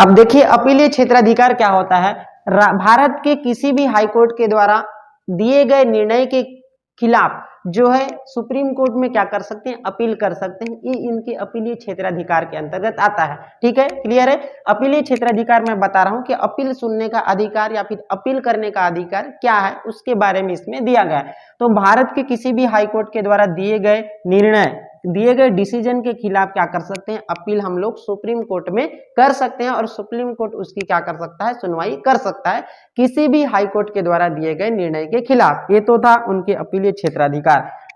अब देखिए अपीलीय क्षेत्राधिकार क्या होता है। भारत के किसी भी हाई कोर्ट के द्वारा दिए गए निर्णय के खिलाफ जो है सुप्रीम कोर्ट में क्या कर सकते हैं, अपील कर सकते हैं। ये इनके अपीलीय क्षेत्राधिकार के अंतर्गत आता है। ठीक है, क्लियर है। अपीलीय क्षेत्राधिकार मैं बता रहा हूं कि अपील सुनने का अधिकार या फिर अपील करने का अधिकार क्या है, उसके बारे में इसमें दिया गया है। तो भारत के किसी भी हाई कोर्ट के द्वारा दिए गए निर्णय, दिए गए डिसीजन के खिलाफ क्या कर सकते हैं, अपील हम लोग सुप्रीम कोर्ट में कर सकते हैं और सुप्रीम कोर्ट उसकी क्या कर सकता है, सुनवाई कर सकता है किसी भी हाई कोर्ट के द्वारा दिए गए निर्णय के खिलाफ। ये तो था उनके अपीलीय क्षेत्राधिकार।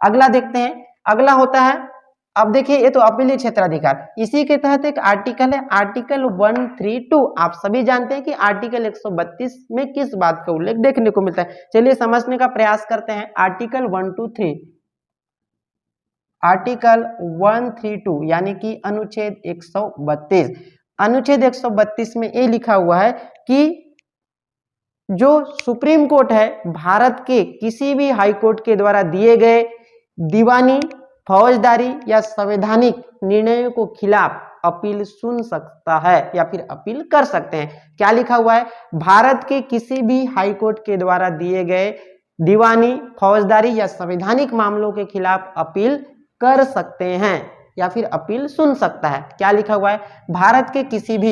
अगला देखते हैं, अगला होता है, अब देखिए ये तो अपीलीय क्षेत्राधिकार, इसी के तहत एक आर्टिकल है, आर्टिकल 132। आप सभी जानते हैं कि आर्टिकल 132 में किस बात का उल्लेख देखने को मिलता है। चलिए समझने का प्रयास करते हैं। आर्टिकल 123, आर्टिकल 132 यानी कि अनुच्छेद 132। अनुच्छेद 132 में ये लिखा हुआ है कि जो सुप्रीम कोर्ट है भारत के किसी भी हाई कोर्ट के द्वारा दिए गए दीवानी, फौजदारी या संवैधानिक निर्णयों को खिलाफ अपील सुन सकता है या फिर अपील कर सकते हैं। क्या लिखा हुआ है, भारत के किसी भी हाई कोर्ट के द्वारा दिए गए दीवानी, फौजदारी या संवैधानिक मामलों के खिलाफ अपील कर सकते हैं या फिर अपील सुन सकता है। क्या लिखा हुआ है, भारत के किसी भी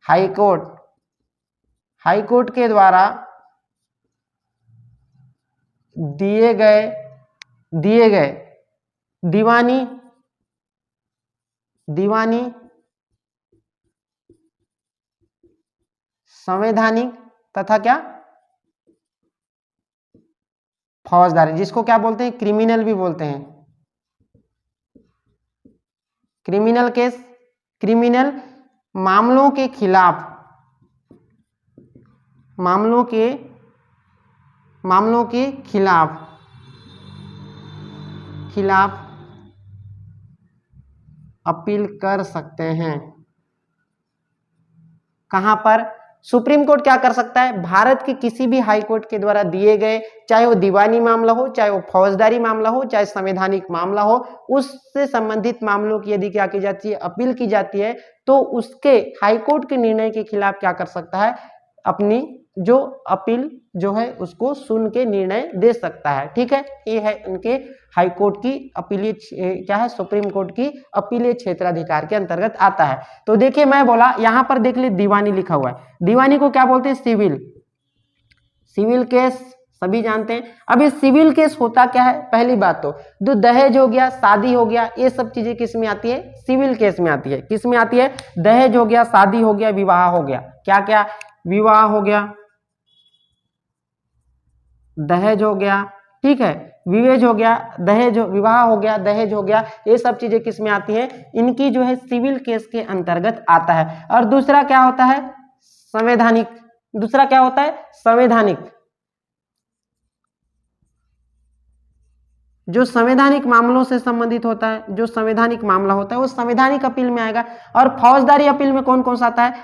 हाई कोर्ट के द्वारा दिए गए दीवानी, संवैधानिक तथा क्या फौजदारी, जिसको क्या बोलते हैं, क्रिमिनल भी बोलते हैं, क्रिमिनल केस, क्रिमिनल मामलों के खिलाफ अपील कर सकते हैं। कहां पर, सुप्रीम कोर्ट क्या कर सकता है, भारत के किसी भी हाई कोर्ट के द्वारा दिए गए, चाहे वो दीवानी मामला हो, चाहे वो फौजदारी मामला हो, चाहे संवैधानिक मामला हो, उससे संबंधित मामलों की यदि क्या की जाती है, अपील की जाती है, तो उसके हाई कोर्ट के निर्णय के खिलाफ क्या कर सकता है, अपनी जो अपील जो है उसको सुन के निर्णय दे सकता है। ठीक है, ये है उनके हाई कोर्ट की अपीलीय, क्या है, सुप्रीम कोर्ट की अपीलीय क्षेत्राधिकार के अंतर्गत आता है। तो देखिए मैं बोला यहां पर देख ली दीवानी लिखा हुआ है, दीवानी को क्या बोलते हैं, सिविल केस, सभी जानते हैं। अब ये सिविल केस होता क्या है, पहली बात तो जो दहेज हो गया, शादी हो गया, ये सब चीजें किस में आती है, सिविल केस में आती है। किस में आती है, दहेज हो गया, शादी हो गया, विवाह हो गया, क्या क्या, विवाह हो गया, दहेज हो गया, ठीक है, विवेज हो गया, दहेज, विवाह हो गया, दहेज हो गया, ये सब चीजें किस में आती है, इनकी जो है सिविल केस के अंतर्गत आता है। और दूसरा क्या होता है, संवैधानिक, दूसरा क्या होता है, संवैधानिक, जो संवैधानिक मामलों से संबंधित होता है, जो संवैधानिक मामला होता है वो संवैधानिक अपील में आएगा। और फौजदारी अपील में कौन कौन सा आता है,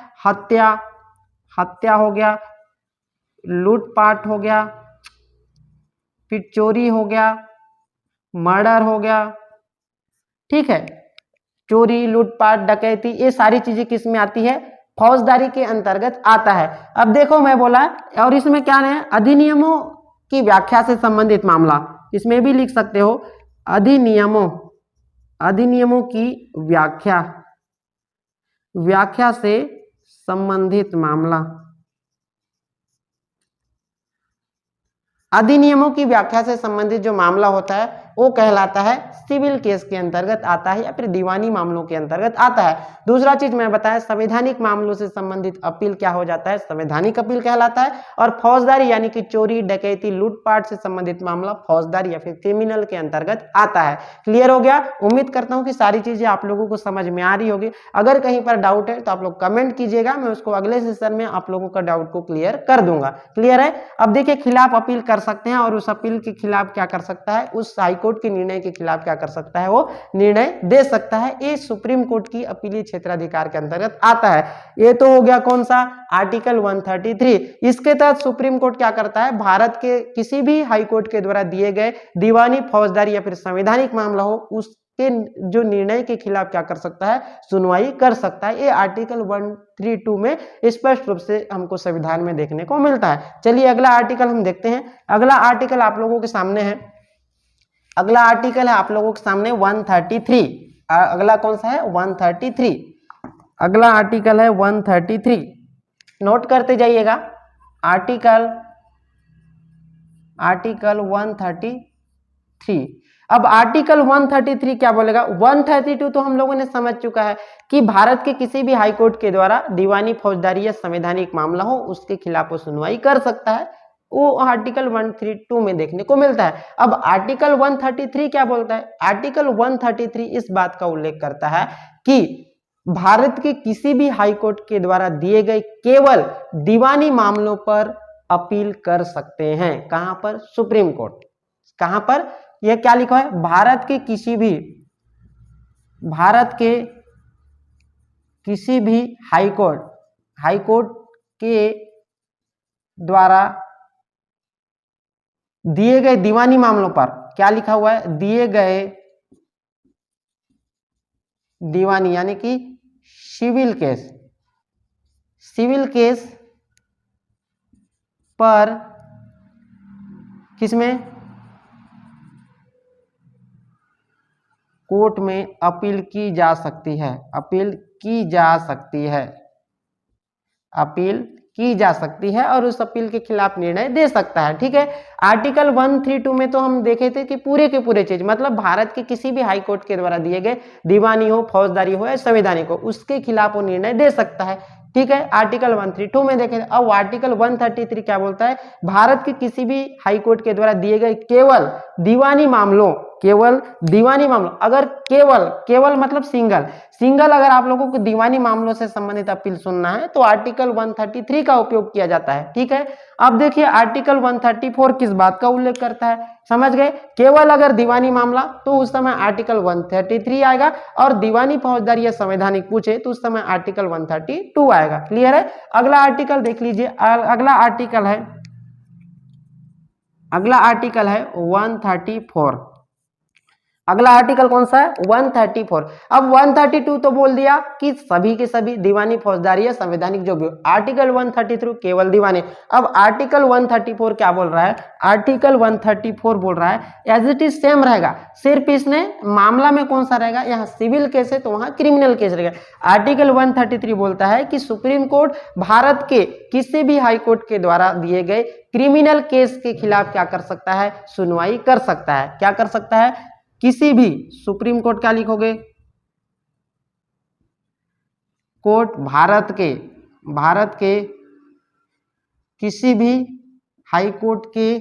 हत्या हो गया, लूटपाट हो गया, फिर चोरी हो गया, मर्डर हो गया, ठीक है, चोरी, लूटपाट, डकैती, ये सारी चीजें किस में आती है, फौजदारी के अंतर्गत आता है। अब देखो मैं बोला, और इसमें क्या है, अधिनियमों की व्याख्या से संबंधित मामला, इसमें भी लिख सकते हो, अधिनियमों की व्याख्या से संबंधित मामला, अधिनियमों की व्याख्या से संबंधित जो मामला होता है वो कहलाता है सिविल केस के अंतर्गत आता है या फिर दीवानी मामलों के अंतर्गत आता है। दूसरा चीज मैं बताया, संवैधानिक मामलों से संबंधित अपील क्या हो जाता है, संवैधानिक अपील कहलाता है। और फौजदारी यानी कि चोरी, डकैती, लूटपाट से संबंधित मामला फौजदारी या फिर क्रिमिनल के अंतर्गत आता है। क्लियर हो गया, उम्मीद करता हूं कि सारी चीजें आप लोगों को समझ में आ रही होगी। अगर कहीं पर डाउट है तो आप लोग कमेंट कीजिएगा, मैं उसको अगले सेशन में आप लोगों का डाउट को क्लियर कर दूंगा। क्लियर है। अब देखिए खिलाफ अपील कर सकते हैं और उस अपील के खिलाफ क्या कर सकता है, उस हाई कोर्ट के निर्णय के खिलाफ क्या कर सकता है, वो निर्णय दे सकता है। ये सुप्रीम कोर्ट की अपीलीय क्षेत्राधिकार के अंतर्गत आता है। ये तो हो गया कौन सा, आर्टिकल 133। इसके तहत सुप्रीम कोर्ट क्या करता है, भारत के किसी भी हाई कोर्ट के द्वारा दिए गए दीवानी, फौजदारी या फिर संवैधानिक मामला हो, उसके जो निर्णय के खिलाफ क्या कर सकता है, सुनवाई कर सकता है। ये आर्टिकल 132 में स्पष्ट रूप से हमको संविधान में देखने को मिलता है। चलिए अगला आर्टिकल हम देखते हैं। अगला आर्टिकल आप लोगों के सामने है, अगला आर्टिकल है आप लोगों के सामने 133। अगला कौन सा है, 133। अगला आर्टिकल है 133, नोट करते जाइएगा। आर्टिकल 133। अब आर्टिकल 133 क्या बोलेगा, 132 तो हम लोगों ने समझ चुका है कि भारत के किसी भी हाई कोर्ट के द्वारा दीवानी, फौजदारी या संवैधानिक मामला हो, उसके खिलाफ वो सुनवाई कर सकता है, वो आर्टिकल 132 में देखने को मिलता है। अब आर्टिकल 133 क्या बोलता है, आर्टिकल 133 इस बात का उल्लेख करता है कि भारत के किसी भी हाई कोर्ट के द्वारा दिए गए केवल दीवानी मामलों पर अपील कर सकते हैं। कहां पर, सुप्रीम कोर्ट। कहां पर, यह क्या लिखा है, भारत के किसी भी हाई कोर्ट के द्वारा दिए गए दीवानी मामलों पर, क्या लिखा हुआ है, दिए गए दीवानी यानी कि सिविल केस पर किसमें, कोर्ट में अपील की जा सकती है, और उस अपील के खिलाफ निर्णय दे सकता है। ठीक है। आर्टिकल 132 में तो हम देखे थे कि पूरे के पूरे चीज, मतलब भारत के किसी भी हाई कोर्ट के द्वारा दिए गए दीवानी हो, फौजदारी हो या संवैधानिक हो, उसके खिलाफ वो निर्णय दे सकता है। ठीक है। आर्टिकल 132 में देखें। अब आर्टिकल 133 क्या बोलता है, भारत के किसी भी हाई कोर्ट के द्वारा दिए गए केवल दीवानी मामलों, अगर केवल मतलब सिंगल अगर आप लोगों को दीवानी मामलों से संबंधित अपील सुनना है तो आर्टिकल 133 का उपयोग किया जाता है। ठीक है। अब देखिए आर्टिकल 134 किस बात का उल्लेख करता है, समझ गए, केवल अगर दीवानी मामला तो उस समय आर्टिकल 133 आएगा, और दीवानी, फौजदारी या संवैधानिक पूछे तो उस समय आर्टिकल 132 आएगा। क्लियर है। अगला आर्टिकल देख लीजिए। अगला आर्टिकल है 134। अगला आर्टिकल कौन सा है, 134। अब 132 तो बोल दिया कि सभी के सभी दीवानी, फौजदारी या संवैधानिक जो भी हो। आर्टिकल 133 केवल दीवानी। अब आर्टिकल 134 क्या बोल रहा है, आर्टिकल 134 बोल रहा है एज इट इज सेम रहेगा, सिर्फ इसने मामला में कौन सा रहेगा, यहाँ सिविल केस है तो वहां क्रिमिनल केस रहेगा। आर्टिकल 133 बोलता है कि सुप्रीम कोर्ट भारत के किसी भी हाई कोर्ट के द्वारा दिए गए क्रिमिनल केस के खिलाफ क्या कर सकता है, सुनवाई कर सकता है। क्या कर सकता है, किसी भी, सुप्रीम कोर्ट क्या लिखोगे, कोर्ट भारत के किसी भी हाई कोर्ट के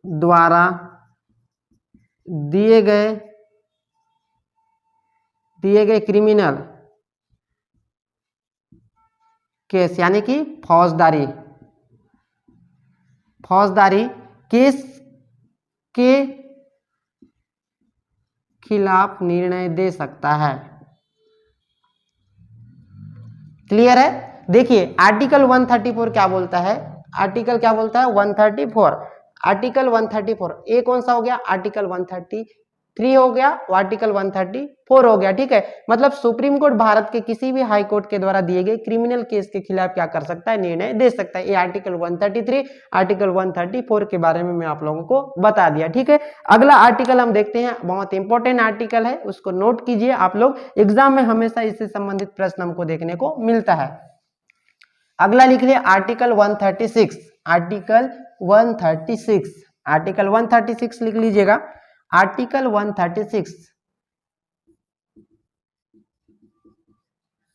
द्वारा दिए गए क्रिमिनल केस यानी कि फौजदारी केस के खिलाफ निर्णय दे सकता है। क्लियर है। देखिए आर्टिकल 134 क्या बोलता है, आर्टिकल क्या बोलता है 134, आर्टिकल 134 ए कौन सा हो गया, आर्टिकल 133 हो गया, आर्टिकल 134 हो गया। ठीक है। मतलब सुप्रीम कोर्ट भारत के किसी भी हाई कोर्ट के द्वारा दिए गए क्रिमिनल केस के खिलाफ क्या कर सकता है, निर्णय दे सकता है। ये आर्टिकल 133, आर्टिकल 134 के बारे में मैं आप लोगों को बता दिया। ठीक है। अगला आर्टिकल हम देखते हैं, बहुत इंपॉर्टेंट आर्टिकल है, उसको नोट कीजिए आप लोग, एग्जाम में हमेशा इससे संबंधित प्रश्न हमको देखने को मिलता है। अगला लिख लिया आर्टिकल 136, आर्टिकल 136 लिख लीजिएगा। आर्टिकल 136,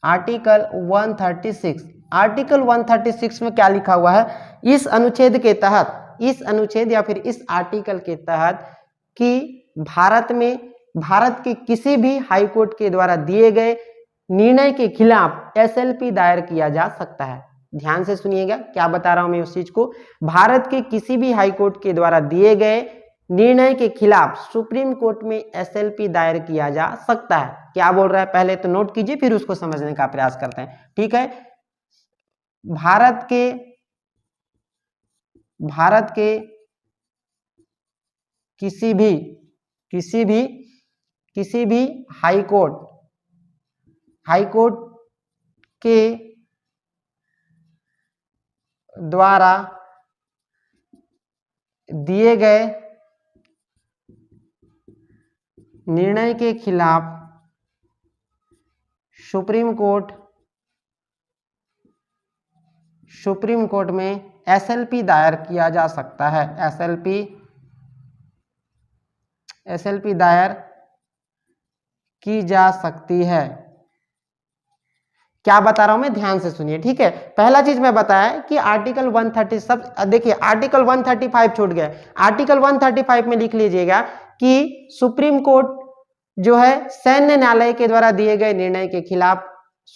आर्टिकल 136 में क्या लिखा हुआ है, इस अनुच्छेद के तहत, इस अनुच्छेद या फिर इस आर्टिकल के तहत कि भारत के किसी भी हाई कोर्ट के द्वारा दिए गए निर्णय के खिलाफ एसएलपी दायर किया जा सकता है। ध्यान से सुनिएगा क्या बता रहा हूं मैं उस चीज को। भारत के किसी भी हाई कोर्ट के द्वारा दिए गए निर्णय के खिलाफ सुप्रीम कोर्ट में एसएलपी दायर किया जा सकता है। क्या बोल रहा है पहले तो नोट कीजिए, फिर उसको समझने का प्रयास करते हैं। ठीक है, भारत के किसी भी हाई कोर्ट के द्वारा दिए गए निर्णय के खिलाफ सुप्रीम कोर्ट में एसएलपी दायर किया जा सकता है। एसएलपी दायर की जा सकती है। क्या बता रहा हूं मैं, ध्यान से सुनिए। ठीक है, पहला चीज मैं बताया कि आर्टिकल 130 सब देखिए, आर्टिकल 135 छूट गया। आर्टिकल 135 में लिख लीजिएगा कि सुप्रीम कोर्ट जो है सैन्य न्यायालय के द्वारा दिए गए निर्णय के खिलाफ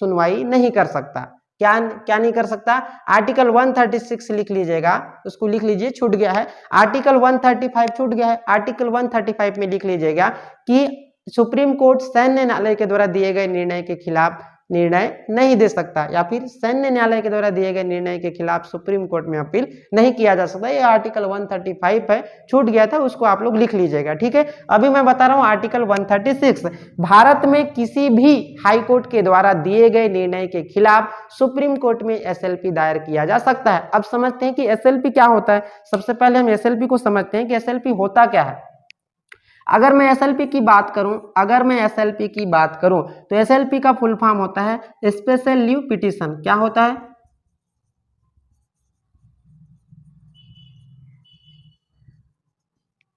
सुनवाई नहीं कर सकता। क्या नहीं कर सकता? आर्टिकल 136 लिख लीजिएगा, उसको लिख लीजिए, छूट गया है। आर्टिकल 135 छूट गया है। आर्टिकल 135 में लिख लीजिएगा कि सुप्रीम कोर्ट सैन्य न्यायालय के द्वारा दिए गए निर्णय के खिलाफ निर्णय नहीं दे सकता, या फिर सैन्य न्यायालय के द्वारा दिए गए निर्णय के खिलाफ सुप्रीम कोर्ट में अपील नहीं किया जा सकता। ये आर्टिकल 135 है, छूट गया था, उसको आप लोग लिख लीजिएगा। ठीक है, अभी मैं बता रहा हूं आर्टिकल 136। भारत में किसी भी हाई कोर्ट के द्वारा दिए गए निर्णय के खिलाफ सुप्रीम कोर्ट में एसएलपी दायर किया जा सकता है। अब समझते हैं कि एसएलपी क्या होता है। सबसे पहले हम एसएलपी को समझते हैं कि एसएलपी होता क्या है। अगर मैं एसएलपी की बात करूं तो एसएलपी का फुल फॉर्म होता है स्पेशल लीव पिटीशन। क्या होता है?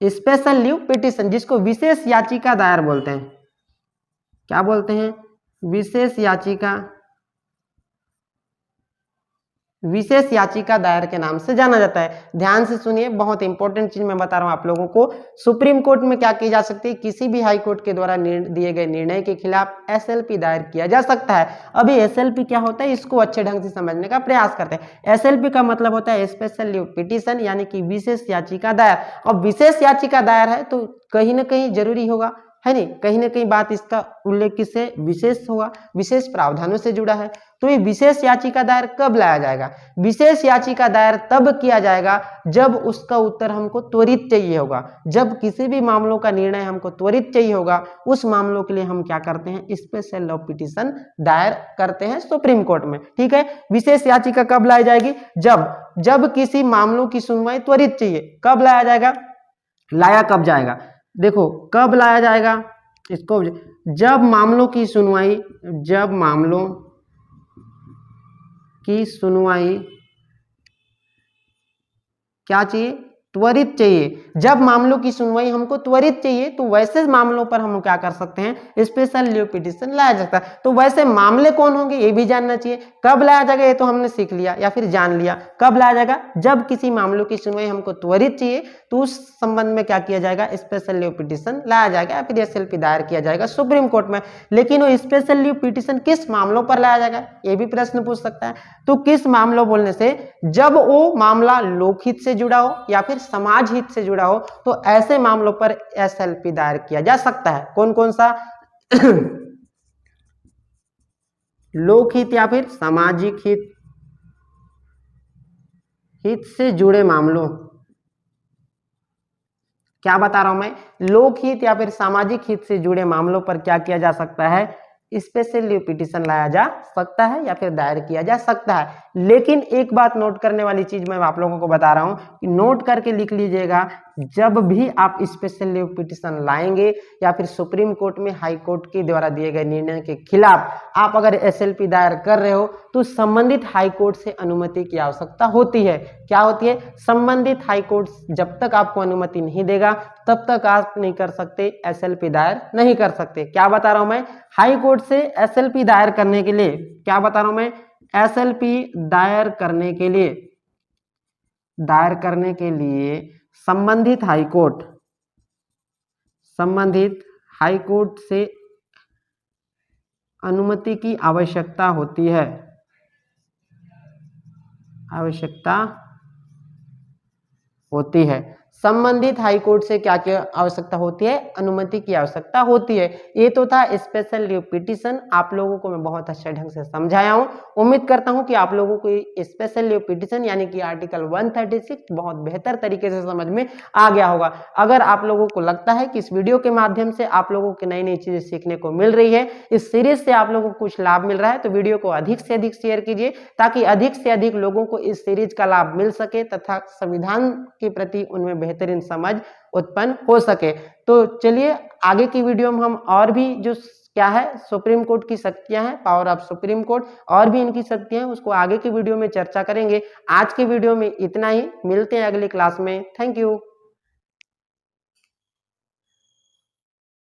स्पेशल लीव पिटीशन, जिसको विशेष याचिका दायर बोलते हैं। क्या बोलते हैं? विशेष याचिका दायर के नाम से जाना जाता है। ध्यान से सुनिए, बहुत इंपॉर्टेंट चीज मैं बता रहा हूं आप लोगों को। सुप्रीम कोर्ट में क्या की जा सकती है? किसी भी हाई कोर्ट के द्वारा दिए गए निर्णय के खिलाफ एसएलपी दायर किया जा सकता है। अभी एसएलपी क्या होता है, इसको अच्छे ढंग से समझने का प्रयास करते हैं। एसएलपी का मतलब होता है स्पेशल लीव पिटीशन, यानी कि विशेष याचिका दायर। अब विशेष याचिका दायर है तो कहीं ना कहीं जरूरी होगा, है नहीं, कहीं ना कहीं बात इसका उल्लेख किससे? विशेष होगा, विशेष प्रावधानों से जुड़ा है। तो ये विशेष याचिका दायर कब लाया जाएगा? विशेष याचिका दायर तब किया जाएगा जब उसका उत्तर हमको त्वरित चाहिए होगा। जब किसी भी मामलों का निर्णय हमको त्वरित चाहिए होगा, उस मामलों के लिए हम क्या करते हैं? स्पेशल लॉ पिटीशन दायर करते हैं सुप्रीम कोर्ट में। ठीक है, विशेष याचिका कब लाई जाएगी? जब किसी मामलों की सुनवाई त्वरित चाहिए। कब लाया जाएगा? लाया कब जाएगा? देखो कब लाया जाएगा इसको, जब मामलों की सुनवाई क्या चाहिए? त्वरित चाहिए। जब मामलों की सुनवाई हमको त्वरित चाहिए तो वैसे मामलों पर हम क्या कर सकते हैं? स्पेशल लीव पिटीशन लाया जाता है। तो वैसे मामले कौन होंगे ये भी जानना चाहिए। कब लाया जाएगा ये तो हमने सीख लिया या फिर जान लिया। कब लाया जाएगा? जब किसी मामलों की सुनवाई हमको त्वरित चाहिए तो उस संबंध में क्या किया जाएगा? स्पेशल लीव पिटीशन लाया जाएगा या फिर एसएलपी दायर किया जाएगा सुप्रीम कोर्ट में। लेकिन वो स्पेशल लीव पिटीशन किस मामलों पर लाया जाएगा, ये भी प्रश्न पूछ सकता है। तो किस मामलों बोलने से, जब वो मामला लोकहित से जुड़ा हो या फिर समाज हित से जुड़ा हो, तो ऐसे मामलों पर एसएलपी दायर किया जा सकता है। कौन कौन सा? लोकहित या फिर सामाजिक हित से जुड़े मामलों। क्या बता रहा हूं मैं? लोकहित या फिर सामाजिक हित से जुड़े मामलों पर क्या किया जा सकता है? स्पेशल लीव पिटीशन लाया जा सकता है या फिर दायर किया जा सकता है। लेकिन एक बात नोट करने वाली चीज मैं आप लोगों को बता रहा हूं कि नोट करके लिख लीजिएगा, जब भी आप स्पेशल लीव पिटीशन लाएंगे या फिर सुप्रीम कोर्ट में हाई कोर्ट के द्वारा दिए गए निर्णय के खिलाफ आप अगर एसएलपी दायर कर रहे हो तो संबंधित हाई कोर्ट से अनुमति की आवश्यकता होती है। क्या होती है? संबंधित हाई कोर्ट जब तक आपको अनुमति नहीं देगा तब तक आप नहीं कर सकते, एसएलपी दायर नहीं कर सकते। क्या बता रहा हूं मैं? हाई कोर्ट से एसएलपी दायर करने के लिए, क्या बता रहा हूं मैं? एसएलपी दायर करने के लिए संबंधित हाई कोर्ट से अनुमति की आवश्यकता होती है। आवश्यकता होती है। संबंधित हाई कोर्ट से क्या क्या आवश्यकता होती है? अनुमति की आवश्यकता होती है। ये तो था स्पेशल लीव पिटीशन। आप लोगों को मैं बहुत अच्छे ढंग से समझाया हूं। उम्मीद करता हूं कि आप लोगों को स्पेशल लीव पिटीशन यानी कि आर्टिकल 136 बहुत बेहतर तरीके से समझ में आ गया होगा। अगर आप लोगों को लगता है कि इस वीडियो के माध्यम से आप लोगों को नई नई चीजें सीखने को मिल रही है, इस सीरीज से आप लोगों को कुछ लाभ मिल रहा है, तो वीडियो को अधिक से अधिक शेयर कीजिए ताकि अधिक से अधिक लोगों को इस सीरीज का लाभ मिल सके तथा संविधान के प्रति उनमें बेहतरीन समझ उत्पन्न हो सके। तो चलिए आगे की वीडियो में हम और भी जो क्या है सुप्रीम कोर्ट की शक्तियां हैं, पावर ऑफ सुप्रीम कोर्ट, और भी इनकी शक्तियां हैं, उसको आगे की वीडियो में चर्चा करेंगे। आज के वीडियो में इतना ही, मिलते हैं अगली क्लास में। Thank you.